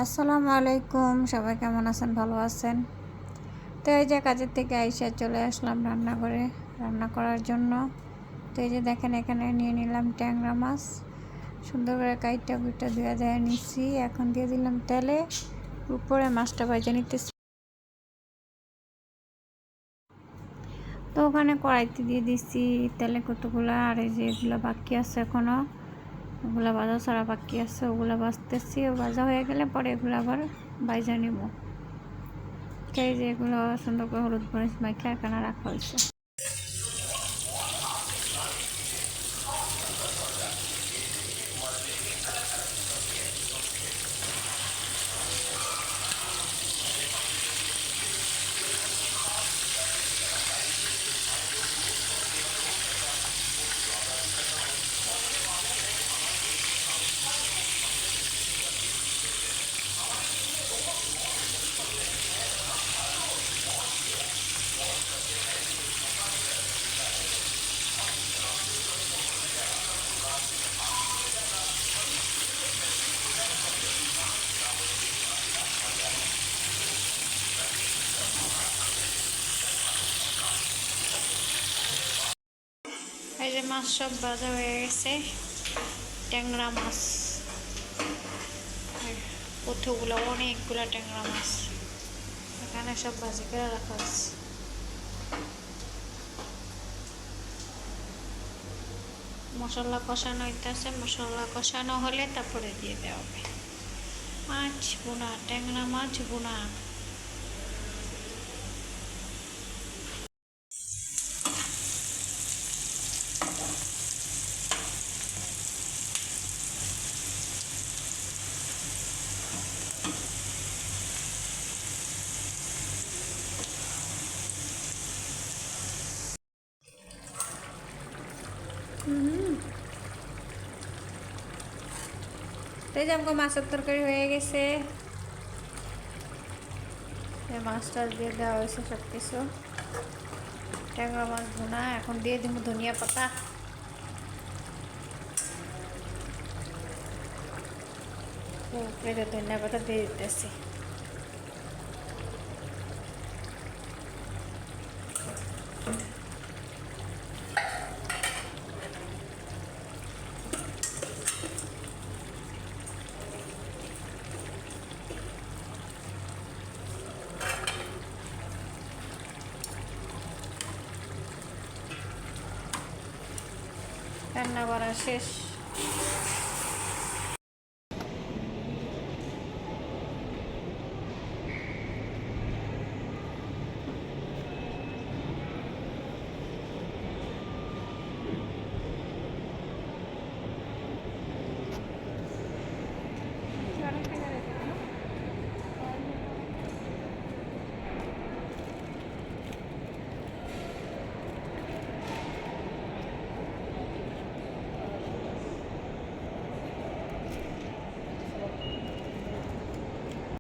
আসসালামু আলাইকুম, সবাই কেমন আছেন? ভালো আছেন? তো এই যে কাজের থেকে আইসা চলে আসলাম রান্নাঘরে রান্না করার জন্য। তো এই যে দেখেন এখানে নিয়ে নিলাম ট্যাংরা মাছ, সুন্দর করে কাইটা কুইটা ধুয়ে দেয়া নিচ্ছি। এখন দিয়ে দিলাম তেলে, উপরে মাছটা ভেজে নিতেছি। তো ওখানে কড়াইতে দিয়ে দিচ্ছি তেলে কতগুলো, আর এই যে এগুলো বাকি আছে এখনও, ওগুলো ভাজা ছাড়া বাকি আছে, ওগুলো ভাজতেছি। ভাজা হয়ে গেলে পরে এগুলো আবার ভাজা নিব। এই যে এগুলো সুন্দর করে হলুদ মরিচ মাখা এখানে রাখা হয়েছে। এই যে মাছ সব ভাজা হয়ে গেছে, ট্যাংরা মাছ কতগুলো, অনেকগুলো ট্যাংরা মাছ এখানে সব ভাজি করে রাখা হয়েছে। মশলা কষানো হইতেছে, মশলা কষানো হলে তারপরে দিয়ে দেওয়া হবে মাছ বোনা, ট্যাংরা মাছ বোনা। এই যে আমাকে মাছের তরকারি হয়ে গেছে, মাছ টাছ দিয়ে দেওয়া হয়েছে সব কিছু। ট্যাংরা মাছ ভুনা, এখন দিয়ে দিব ধনিয়া পাতা। প্লেটে ধনিয়া পাতা দিয়ে দিতেছি। রান্না করা শেষ।